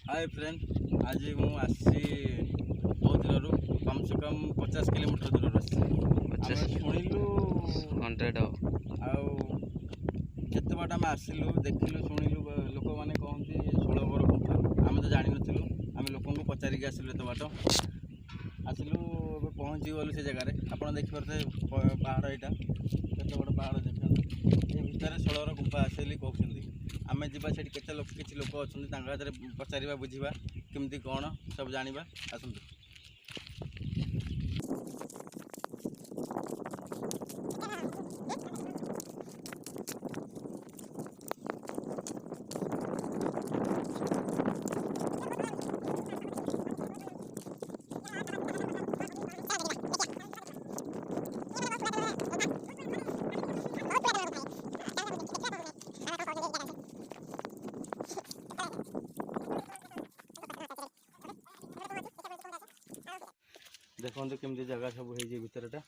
Hi friend, आज मुझे बहुत दूर कम से कम 50 किलोमीटर दूर शुणिलु 100 आते बाट आम आसिलु देखिलु शुणिलु लोक मैंने कहते 16 बर गुंफा आम तो जान नु आम लोक पचारिक आसिलु एत बाट आसिलु पहुँची गलु से जगार आप देखिपे पहाड़ यहाँ केत बड़ पहाड़ देखते ये भितर 16 गुंफा आसे कहते आम जा किसी लोक अच्छा पचार बुझा केमती कौन सब जाना आसतु। देखते केमती जगह सब है भितरटा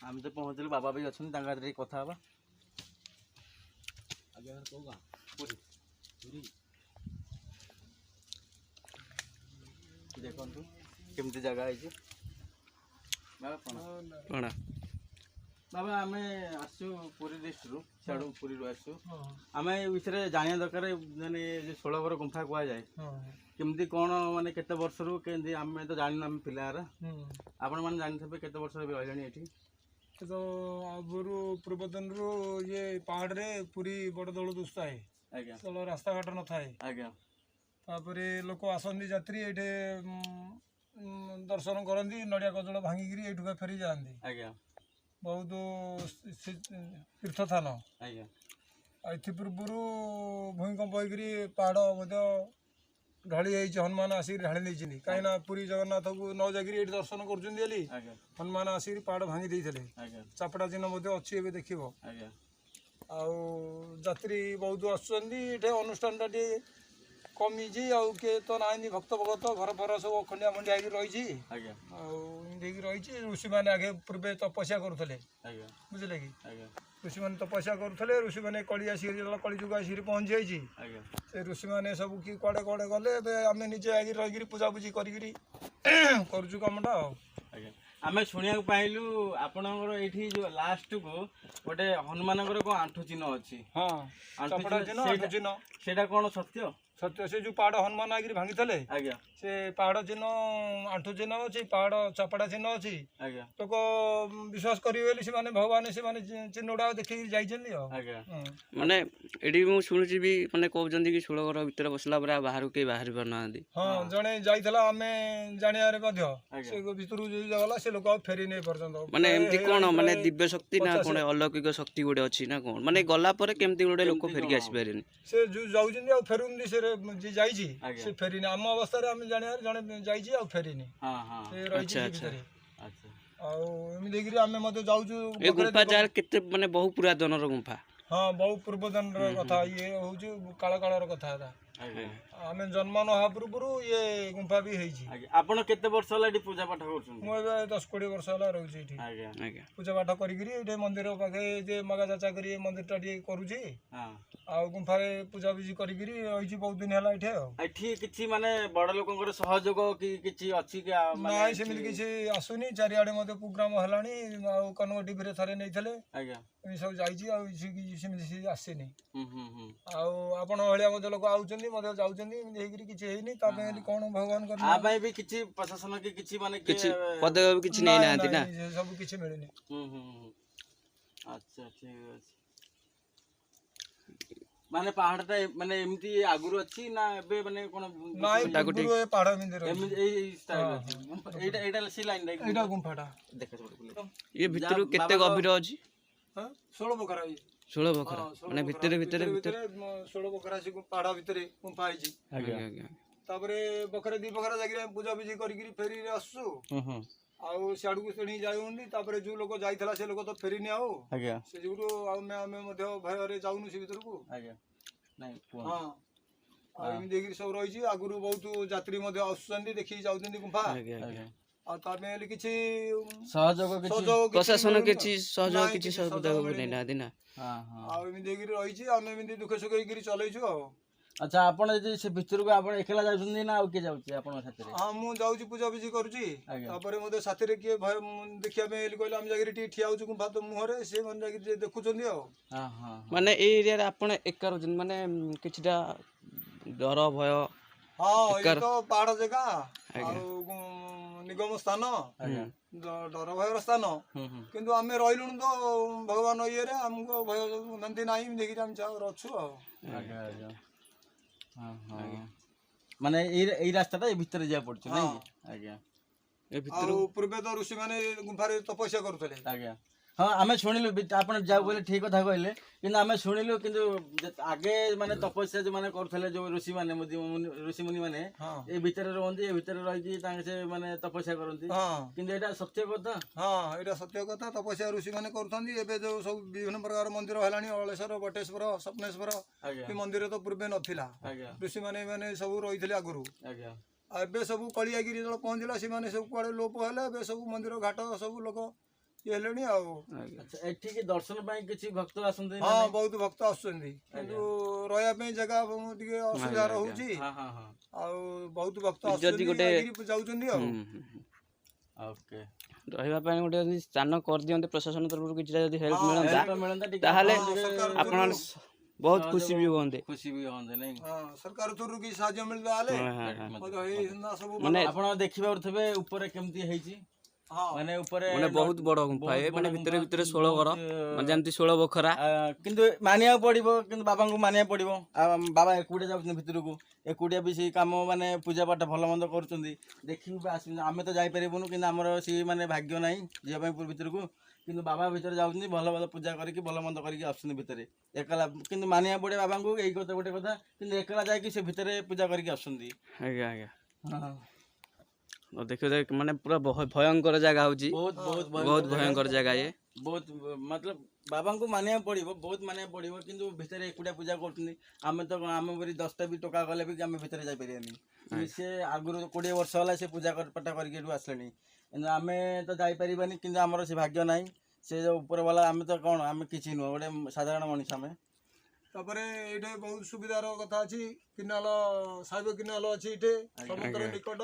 आम तो पहुँचलु बाबा भी अच्छा कथा हाँ देखु केमती जगह है बाबा बाबा आम आसु पुरी डिस्ट्रिक्ट रु सियाड़ू पुरी आसु आम विषय जाना दरकार माने 16 बर गुंफा कह जाए केमती कौन माने केते वर्ष रु केमती आम तो जान आम पिलार आपण माने जानि केते वर्ष रही ये तो आगुरु पूर्वतन रु ये पहाड़ रे पूरी बड़ दौड़ दुस्ता है आज्ञा चलो रास्ता घाट न थाए आज्ञा तापरे लोक आसंती यात्री एठे दर्शन करती नड़िया कजल भांगिकी एठुका फेरी जाती आज्ञा बहुत तीर्थ स्थान आज्ञा पूर्व भूमिकंप होकर पहाड़ ढली हनुमान आसिक ढाली नहीं कहीं पुरी जगन्नाथ को न जाकि ये दर्शन कर हनुमान आसिक पहाड़ भांगी देते चापड़ा चिन्ह अच्छी ए देख आत्री बहुत आसुँच अनुष्ठान कमी किए तो ना भक्त भगत घर फर सब खंडिया मंडिया रही रही ऋषि मैंने आगे पूर्वे तपस्या करुले बुझे कि ऋषि मैंने तपस्या करुले ऋषि मैंने कली आसिक कली जुग आसिक पहुँची जाइए से ऋषि मैंने सब कि कड़े कड़े गले आम निजे आगे रही पूजापूजी करुचु कमटा आम शुणा पाइलु आपणकर ये जो लास्ट को गोटे हनुमान कौन आंठू चिन्ह अच्छी हाँ चिन्ह कौन सत्य सत्य से जो पहाड़ हनुमान आगे भांगी थे आज्ञा से पहाड़ चिन्ह आंठू चिन्ह अच्छी पहाड़ चापड़ा चिन्ह अच्छी आज्ञा लोक विश्वास करेंगे से भगवान से चिन्ह गुड़ा देखिए जाइए माने एडी मु सुनुची भी माने कहउजंदी कि 16 घर भीतर बसला परा बाहर के बाहर परना दी हां जणे जाइथला हमें जानिया रे मध्य से भीतर जो गला से लोक फेरी नै परजंद माने एमती कोन माने दिव्य शक्ति ना कोन अलौकिक शक्ति गुडे अछि ना कोन माने गला परे केमती गुडे लोक फेर के आसी पारेनी से जो जाउजंदी आ फेरुंदी से जे जाइजी से फेरी नै हम अवस्था रे हम जानिया जणे जाइजी आ फेरी नै हां हां से रहिजी भीतर अच्छा आ एमि देखिरी हमें मते जाउजु ए गुफा जार केते माने बहु पुरातन रो गुफा हाँ बहुत पूर्वतन कथा ये हूँ काल कालर कथा आम जन्म न हवा पूर्व ये गुंफा भी आपन केते वर्ष होला एठी पूजा पाठ करछन मु 10-20 वर्ष होला रहउछि एठी आज्ञा पूजा पाठ करिकरी एठी मंदिर पाखे जे मगा चाचा करी मंदिर टा टी करूछि हां आ गुंफा रे पूजा पूजी करिकरी रहिछि बहुत दिन होला एठी किछि माने बड़ लोकंकर सहयोग कि किछि अछि कि नाइ सेमिति किछि आसुनी चारि आडे मते प्रोग्राम हलानी आ कनव टीवी रे थारे नैथले आज्ञा एमि सब जाइछि आ सेमिति आसेनी आ आपण हलिया मते लोक आउछन्ती मते जाउछन्ती एमि किछि हेइनी तापे कोन भगवान कर आ भाई भी किछि प्रशासन के किछि माने किछि पदक किछि नै नांती ना सब किछि मिलनी अच्छा ठीक अछि माने पहाड़टा माने एमती आगुरु अछि ना एबे माने कोन नाइ गुरु ए पहाड़ मिंदर ए स्टाइल अछि एटा सी लाइन रे एटा गुंफाटा देखा छोड़ ये भीतर केते गभीर अछि हां 16 बखरा 16 बखरा माने भीतर 16 बखरा से पहाड़ भीतर गुंफा आइछि आज्ञा आज्ञा तापरे बखरा दी बखरा जागिरे पूजा पूजी करिकरी फेरी रे आसु आउ सियाडू को सेणी जाउनी तापरे जो लोक जाइथला से लोक तो फेरी नि आउ आज्ञा से जुडो आमे मध्य भय रे जाउनु से भीतर को आज्ञा नहीं हां आ एमि देखि सब रहिछि आगुरु बहुत यात्री मध्य आसुचंदी देखि जाउचंदी गुंफा आ तामे किछि सहयोग प्रशासन किछि सहयोग किछि सब नै ना दिना हां हां आ एमि देखि रहिछि आमे एमि दुख सुख करी चलैछु आ ଆଚ୍ଛା ଆପଣ ଯଦି ସେ ଭିତରକୁ ଆପଣ ଏକଲା ଯାଉଛନ୍ତି ନା ଆଉ କିଏ ଯାଉଛି ଆପଣଙ୍କ ସାଥିରେ? ହଁ ମୁଁ ଯାଉଛି ପୂଜାପୂଜି କରୁଛି ଆଜ୍ଞା। ତାପରେ ମୋତେ ସାଥିରେ କିଏ ଭୟ ଦେଖିବା ପାଇଁ ହେଲେ କହିଲେ ଆମେ ଯାଇକିରି ଟିକେ ଠିଆ ହଉଛୁ ଗୁମ୍ଫା ତ ମୁହଁରେ ସେ ମାନେ ଯାଇକି ଟିକେ ଦେଖୁଛନ୍ତି ଆଉ। ହଁ ହଁ ମାନେ ଏଇ ଏରିଆରେ ଆପଣ ଏକା ରହୁଛନ୍ତି ମାନେ କିଛିଟା ଡର ଭୟ? ହଁ ଏକା ଇଏ ତ ପାହାଡ଼ ଜାଗା ଆଜ୍ଞା। ଆଉ ନିଗମ ସ୍ଥାନ ଆଜ୍ଞା ଡର ଭୟର ସ୍ଥାନ ହୁଁ ହୁଁ କିନ୍ତୁ ଆମେ ରହିଲୁଣି ତ ଭଗବାନ ଇଏରେ ଆମକୁ ଆଉ ଭୟ ଶାନ୍ତି ନାହିଁ ଦେଖିକି ଆମେ ଅଛୁ ଆଉ। ଆଜ୍ଞା ଆଜ୍ଞା ହଁ ହଁ ମାନେ ଏଇ ରାସ୍ତାଟା ଏଇ ଭିତରେ ଯିବାକୁ ପଡୁଛି ନାଇଁ କି? ଆଜ୍ଞା ଏ ଭିତରୁ ଆଉ ପୂର୍ବେ ତ ଋଷିମାନେ ଗୁମ୍ଫାରେ ତପସ୍ୟା କରୁଥିଲେ। ଆଜ୍ଞା ହଁ ଆମେ ଶୁଣିଲୁ ଆପଣ ଯାଉ କହିଲେ ଠିକ କଥା କହିଲେ କିନ୍ତୁ ଆମେ ଶୁଣିଲୁ କିନ୍ତୁ ଆଗେ ମାନେ ତପସ୍ୟା ଯୋଉମାନେ କରୁଥିଲେ ଯୋଉ ଋଷିମୁନି ମାନେ ହଁ ଏଇ ଭିତରେ ରୁହନ୍ତି ଏ ଭିତରେ ରହିକି ତାଙ୍କେ ସେ ମାନେ ତପସ୍ୟା କରନ୍ତି ହଁ କିନ୍ତୁ ଏଇଟା ସତ୍ୟ କଥା। ହଁ ଏଇଟା ସତ୍ୟ କଥା ତପସ୍ୟା ଋଷିମାନେ କରୁଛନ୍ତି। ଏବେ ଯୋଉ ସବୁ ବିଭିନ୍ନ ପ୍ରକାର ମନ୍ଦିର ହେଲାଣି ଅଳେଶ୍ୱର ବଟେଶ୍ୱର ସ୍ୱପ୍ନେଶ୍ୱର ଆଜ୍ଞା ଏ ମନ୍ଦିର ତ ପୂର୍ବେ ନଥିଲା। ଆଜ୍ଞା ଋଷିମାନେ ମାନେ ସବୁ ରହିଥିଲେ ଆଗରୁ ଆଜ୍ଞା ଆଉ ଏବେ ସବୁ କଳିଆଗିରି ଯେତେବେଳେ ପହଞ୍ଚିଲା ସେମାନେ ସବୁ କୁଆଡ଼େ ଲୋପ ହେଲେ ଏବେ ସବୁ ମନ୍ଦିର ଘାଟ ସବୁ ଲୋକ ଇଏ ହେଲେଣି ଆଉ। ଆଚ୍ଛା ଏଠିକି ଦର୍ଶନ ପାଇଁ କିଛି ଭକ୍ତ ଆସନ୍ତି ନା ହଁ ନାଇଁ? ବହୁତ ଭକ୍ତ ଆସୁଛନ୍ତି କିନ୍ତୁ ରହିବା ପାଇଁ ଜାଗା ଟିକେ ଅସୁବିଧା ରହୁଛି ହଁ ହଁ ହଁ ଆଉ ବହୁତ ଭକ୍ତ ଯଦି ଆସୁଛନ୍ତି ଗୋଟେ ଯାଉଛନ୍ତି ଆଉ। ଓକେ ରହିବା ପାଇଁ ଗୋଟେ ଯଦି ସ୍ଥାନ କରିଦିଅନ୍ତେ ପ୍ରଶାସନ ତରଫରୁ କିଛିଟା ଯଦି ହେଲ୍ପ ହଁ, ମିଳନ୍ତା help ମିଳନ୍ତା ଟିକେ ତାହେଲେ ହଁ, ସରକାର ଆପଣ ତରଫରୁ ବହୁତ ଖୁସି ବି ହୁଅନ୍ତେ। ଖୁସି ବି ହୁଅନ୍ତେ ନାଇଁ? ହଁ ସରକାର ତରଫରୁ କିଛି ସାହାଯ୍ୟ ମିଳିଲା ହେଲେ ସବୁ ମାନେ ଆପଣ ଦେଖିପାରୁଥିବେ ଉପରେ କେମିତି ହେଇଛି ହଁ ମାନେ ଉପରେ ମାନେ ବହୁତ ବଡ ଗୁମ୍ଫା ଏ ମାନେ ଭିତରେ ଭିତରେ 16 ଘର ମାନେ ଯେମିତି 16 ବଖରା। କିନ୍ତୁ ମାନିବାକୁ ପଡିବ କିନ୍ତୁ ବାବାଙ୍କୁ ମାନିବାକୁ ପଡିବ। ଆଉ ବାବା ଏକୁଟିଆ ଯାଉଛନ୍ତି ଭିତରକୁ ଏକୁଟିଆ ବି ସେଇ କାମ ମାନେ ପୂଜା ପାଠ ଭଲ ମନ୍ଦ କରୁଛନ୍ତି ଦେଖିବୁ ବି ଆସିବୁ ଆମେ ତ ଯାଇପାରିବୁନୁ କିନ୍ତୁ ଆମର ସେଇ ମାନେ ଭାଗ୍ୟ ନାହିଁ ଯିବା ପାଇଁ ଭିତରକୁ କିନ୍ତୁ ବାବା ଭିତରେ ଯାଉଛନ୍ତି ଭଲ ଭଲ ପୂଜା କରିକି ଭଲ ମନ୍ଦ କରିକି ଆସୁଛନ୍ତି ଭିତରେ ଏକଲା କିନ୍ତୁ ମାନିବାକୁ ପଡେ ବାବାଙ୍କୁ ଏଇ କଥା ଗୋଟେ କଥା କିନ୍ତୁ ଏକଲା ଯାଇକି ସେ ଭିତରେ ପୂଜା କରିକି ଆସୁଛନ୍ତି। ଆଜ୍ଞା ଆଜ୍ଞା ହଁ ଦେଖିବ ମାନେ ପୁରା ଭୟଙ୍କର ଜାଗା ହଉଛି ବହୁତ ବହୁତ ବହୁତ ଭୟଙ୍କର ଜାଗା ଇଏ ବହୁତ ମତଲବ ବାବାଙ୍କୁ ମାନିବାକୁ ପଡିବ ବହୁତ ମାନିବାକୁ ପଡିବ କିନ୍ତୁ ଭିତରେ ଏକୁଟିଆ ପୂଜା କରୁଛନ୍ତି। ଆମେ ତ ଆମ ପରି 10ଟା ବି ଟଙ୍କା ଗଲେ ବି ଆମେ ଭିତରେ ଯାଇପାରିବାନି କିନ୍ତୁ ସେ ଆଗରୁ 20 ବର୍ଷ ହେଲା ସେ ପୂଜା ପାଠ କରିକି ଏଠୁ ଆସିଲେଣି କିନ୍ତୁ ଆମେ ତ ଯାଇପାରିବାନି କିନ୍ତୁ ଆମର ସେ ଭାଗ୍ୟ ନାହିଁ ସେ ଯୋଉ ଉପର ବାଲା ଆମେ ତ କଣ ଆମେ କିଛି ନୁହଁ ଗୋଟେ ସାଧାରଣ ମଣିଷ ଆମେ। ତାପରେ ଏଇଠି ବହୁତ ସୁବିଧାର କଥା ଅଛି କିନାଲ ସାଇବ କିନାଲ ଅଛି ଏଇଠି ସମୁଦ୍ର ନିକଟ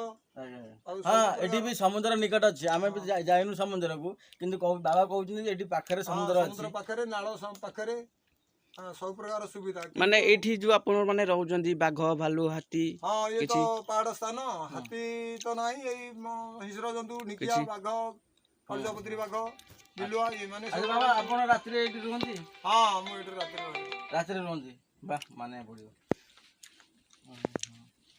ଆଉ ହଁ ଏଠି ବି ସମୁଦ୍ର ନିକଟ ଅଛି ଆମେ ବି ଯାଇନୁ ସମୁଦ୍ରକୁ କିନ୍ତୁ ବାବା କହୁଛନ୍ତି ଯେ ଏଠି ପାଖରେ ସମୁଦ୍ର ଅଛି ପାଖରେ ନାଳ ପାଖରେ ସବୁ ପ୍ରକାର ସୁବିଧା ମାନେ ଏଇଠି ଯୋଉ ଆପଣ ମାନେ ରହୁଛନ୍ତି ବାଘ ଭାଲୁ ହାତୀ ହଁ ଇଏ ତ କିଛି ପାହାଡ ସ୍ଥାନ ହାତୀ ତ ନାହିଁ ଏଇ ହିଂସ୍ର ଜନ୍ତୁ ନିକିଆ ବାଘ କଳଜପତ୍ରୀ ବାଘ ବିଲୁଆ ଏମାନେ ସବୁ ବାବା ଆପଣ ରାତିରେ ଏଇଠି ରୁହନ୍ତି? ହଁ ମୁଁ ଏଇଠି ରାତିରେ ରୁହନ୍ତି ବା ମାନିବାକୁ ପଡିବ।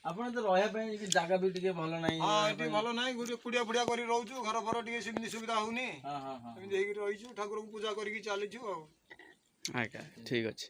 ଆପଣ ତ ରହିବା ପାଇଁ ଜାଗା ବି ଟିକେ ଭଲ ନାହିଁ। ହଁ ଏଠି ଭଲ ନାହିଁ କୁଡିଆ ଫୁଡିଆ କରି ରହୁଛୁ ଘର ଫର ଟିକେ ସେମିତି ସୁବିଧା ହଉନି ଏମିତି ହେଇକି ରହିଛୁ ଠାକୁରଙ୍କୁ ପୂଜା କରିକି ଚାଲିଛୁ ଆଉ। ଆଜ୍ଞା ଠିକ ଅଛି।